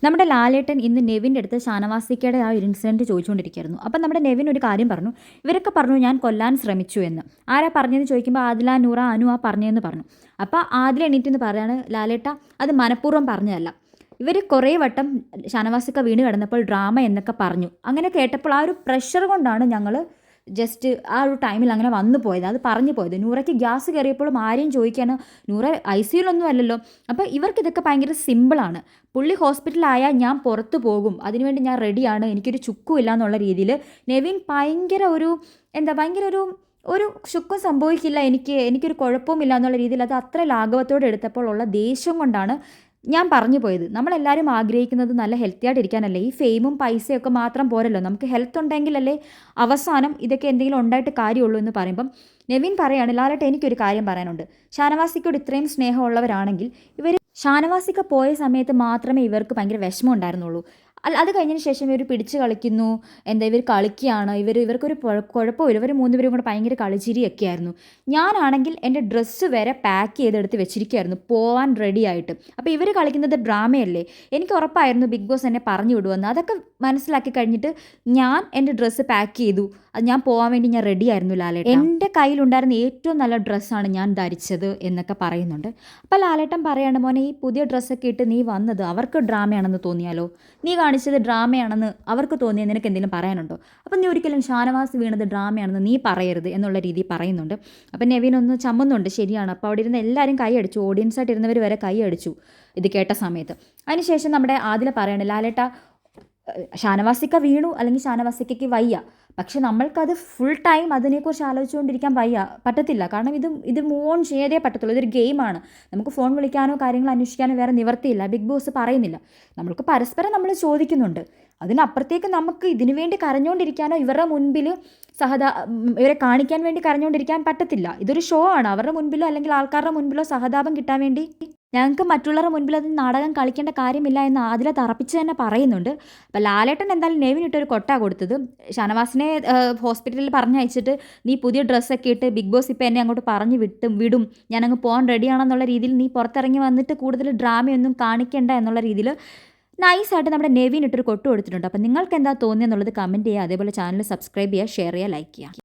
നമ്മുടെ ലാലേട്ടൻ ഇന്ന് നെവിൻ്റെ അടുത്ത് ഷാനവാസിക്കയുടെ ആ ഒരു ഇൻസിഡൻറ്റ് ചോദിച്ചുകൊണ്ടിരിക്കുകയായിരുന്നു. അപ്പം നമ്മുടെ നെവിൻ ഒരു കാര്യം പറഞ്ഞു. ഇവരൊക്കെ പറഞ്ഞു ഞാൻ കൊല്ലാൻ ശ്രമിച്ചു എന്ന്. ആരാ പറഞ്ഞതെന്ന് ചോദിക്കുമ്പോൾ ആദില, നൂറ, അനു ആ പറഞ്ഞതെന്ന് പറഞ്ഞു. അപ്പോൾ ആദില എണീറ്റെന്ന് പറയാണ്, ലാലേട്ട അത് മനഃപൂർവ്വം പറഞ്ഞതല്ല. ഇവർ കുറേ വട്ടം ഷാനവാസിക്ക വീണ് കിടന്നപ്പോൾ ഡ്രാമ എന്നൊക്കെ പറഞ്ഞു. അങ്ങനെ കേട്ടപ്പോൾ ആ ഒരു പ്രഷർ കൊണ്ടാണ് ഞങ്ങൾ ജസ്റ്റ് ആ ഒരു ടൈമിൽ അങ്ങനെ വന്നു പോയത്, അത് പറഞ്ഞു പോയത്. നൂറയ്ക്ക് ഗ്യാസ് കയറിയപ്പോഴും ആരെയും ചോദിക്കാനോ, നൂറ ICUലൊന്നും അല്ലല്ലോ. അപ്പോൾ ഇവർക്കിതൊക്കെ ഭയങ്കര സിമ്പിളാണ്. പുള്ളി ഹോസ്പിറ്റലായാൽ ഞാൻ പുറത്ത് പോകും, അതിനുവേണ്ടി ഞാൻ റെഡിയാണ്, എനിക്കൊരു ചുക്കും ഇല്ല എന്നുള്ള രീതിയിൽ നെവിൻ ഭയങ്കര ഒരു ചുക്കും സംഭവിക്കില്ല, എനിക്കൊരു കുഴപ്പവുമില്ല എന്നുള്ള രീതിയിൽ അത് അത്ര ലാഘവത്തോടെ എടുത്തപ്പോൾ ഉള്ള ദേഷ്യം കൊണ്ടാണ് ഞാൻ പറഞ്ഞു പോയത്. നമ്മളെല്ലാവരും ആഗ്രഹിക്കുന്നത് നല്ല ഹെൽത്തി ആയിട്ട് ഇരിക്കാനല്ലേ. ഈ ഫെയിമും പൈസയൊക്കെ മാത്രം പോരല്ലോ, നമുക്ക് ഹെൽത്ത് ഉണ്ടെങ്കിലല്ലേ അവസാനം ഇതൊക്കെ എന്തെങ്കിലും ഉണ്ടായിട്ട് കാര്യമുള്ളൂ എന്ന് പറയുമ്പം നെവിൻ പറയാണ്, ലാലേട്ട എനിക്കൊരു കാര്യം പറയാനുണ്ട്. ഷാനവാസിക്കോട് ഇത്രയും സ്നേഹമുള്ളവരാണെങ്കിൽ ഇവർ ഷാനവാസിക്ക പോയ സമയത്ത് മാത്രമേ ഇവർക്ക് ഭയങ്കര വിഷമം ഉണ്ടായിരുന്നുള്ളൂ. അത് കഴിഞ്ഞതിന് ശേഷം ഇവർ പിടിച്ച് കളിക്കുന്നു, ഇവർ കളിക്കുകയാണ്, ഇവർക്കൊരു കുഴപ്പമില്ല. ഇവർ മൂന്നുപേരും കൂടെ ഭയങ്കര കളിച്ചിരിയൊക്കെ ആയിരുന്നു. ഞാനാണെങ്കിൽ എൻ്റെ ഡ്രസ്സ് വരെ പാക്ക് ചെയ്തെടുത്ത് വെച്ചിരിക്കുകയായിരുന്നു പോവാൻ റെഡി ആയിട്ട്. അപ്പോൾ ഇവർ കളിക്കുന്നത് ഡ്രാമയല്ലേ. എനിക്ക് ഉറപ്പായിരുന്നു ബിഗ് ബോസ് എന്നെ പറഞ്ഞു വിടുമെന്ന്. അതൊക്കെ മനസ്സിലാക്കി കഴിഞ്ഞിട്ട് ഞാൻ എൻ്റെ ഡ്രസ്സ് പാക്ക് ചെയ്തു, അത് ഞാൻ പോകാൻ വേണ്ടി ഞാൻ റെഡി ആയിരുന്നു ലാലേട്ടൻ. എൻ്റെ കയ്യിലുണ്ടായിരുന്ന ഏറ്റവും നല്ല ഡ്രസ്സാണ് ഞാൻ ധരിച്ചത് എന്നൊക്കെ പറയുന്നുണ്ട്. അപ്പോൾ ലാലേട്ടൻ പറയാണ്, മോനെ ഈ പുതിയ ഡ്രസ്സൊക്കെ ഇട്ട് നീ വന്നത് അവർക്ക് ഡ്രാമയാണെന്ന് തോന്നിയാലോ, നീ കാണിച്ചത് ഡ്രാമയാണെന്ന് അവർക്ക് തോന്നിയാൽ നിനക്ക് എന്തെങ്കിലും പറയാനുണ്ടോ? അപ്പം നീ ഒരിക്കലും ഷാനവാസ് വീണത് ഡ്രാമയാണെന്ന് നീ പറയരുത് എന്നുള്ള രീതിയിൽ പറയുന്നുണ്ട്. അപ്പം നെവിൻ ഒന്ന് ചമ്മുന്നുണ്ട്, ശരിയാണ്. അപ്പോൾ അവിടെ ഇരുന്ന് എല്ലാവരും കൈയടിച്ചു, ഓഡിയൻസായിട്ട് ഇരുന്നവർ വരെ കൈയടിച്ചു ഇത് കേട്ട സമയത്ത്. അതിനുശേഷം നമ്മുടെ ആദില പറയാണ്, ലാലേട്ട ഷാനവാസിക്ക വീണു, അല്ലെങ്കിൽ ഷാനവാസിക്കയ്ക്ക് വയ്യ, പക്ഷെ നമ്മൾക്കത് ഫുൾ ടൈം അതിനെക്കുറിച്ച് ആലോചിച്ചുകൊണ്ടിരിക്കാൻ പറ്റത്തില്ല. കാരണം ഇത് മൂവ് ഓൺ ചെയ്തേ പറ്റത്തുള്ളൂ. ഇതൊരു ഗെയിമാണ്. നമുക്ക് ഫോൺ വിളിക്കാനോ കാര്യങ്ങൾ അന്വേഷിക്കാനോ വേറെ നിവർത്തിയില്ല. ബിഗ് ബോസ് പറയുന്നില്ല. നമ്മൾക്ക് പരസ്പരം നമ്മൾ ചോദിക്കുന്നുണ്ട്. അതിനപ്പുറത്തേക്ക് നമുക്ക് ഇതിനു വേണ്ടി കരഞ്ഞുകൊണ്ടിരിക്കാനോ ഇവരുടെ മുൻപിൽ ഇവരെ കാണിക്കാൻ വേണ്ടി കരഞ്ഞുകൊണ്ടിരിക്കാൻ പറ്റത്തില്ല. ഇതൊരു ഷോ ആണ്. അവരുടെ മുൻപിലോ അല്ലെങ്കിൽ ആൾക്കാരുടെ മുൻപിലോ സഹതാപം കിട്ടാൻ വേണ്ടി ഞങ്ങൾക്ക് മറ്റുള്ളവരുടെ മുൻപിൽ അത് നാടകം കളിക്കേണ്ട കാര്യമില്ല എന്ന് ആദില തറപ്പിച്ച് തന്നെ പറയുന്നുണ്ട്. അപ്പോൾ ലാലേട്ടൻ എന്തായാലും നെവിനിട്ടൊരു കൊട്ട കൊടുത്തത്. ഷാനവാസിനെ ഹോസ്പിറ്റലിൽ പറഞ്ഞയച്ചിട്ട് നീ പുതിയ ഡ്രസ്സൊക്കെ ഇട്ട് ബിഗ് ബോസ് ഇപ്പോൾ എന്നെ അങ്ങോട്ട് പറഞ്ഞു വിടും, ഞാനങ്ങ് പോകാൻ റെഡിയാണെന്നുള്ള രീതിയിൽ നീ പുറത്തിറങ്ങി വന്നിട്ട് കൂടുതൽ ഡ്രാമയൊന്നും കാണിക്കേണ്ട എന്നുള്ള രീതിയിൽ നൈസായിട്ട് നമ്മുടെ നെവിൻ ഇട്ടൊരു കൊട്ട് കൊടുത്തിട്ടുണ്ട്. അപ്പോൾ നിങ്ങൾക്ക് എന്താ തോന്നിയെന്നുള്ളത് കമൻറ്റ് ചെയ്യുക. അതേപോലെ ചാനൽ സബ്സ്ക്രൈബ് ചെയ്യുക, ഷെയർ ചെയ്യുക, ലൈക്ക് ചെയ്യുക.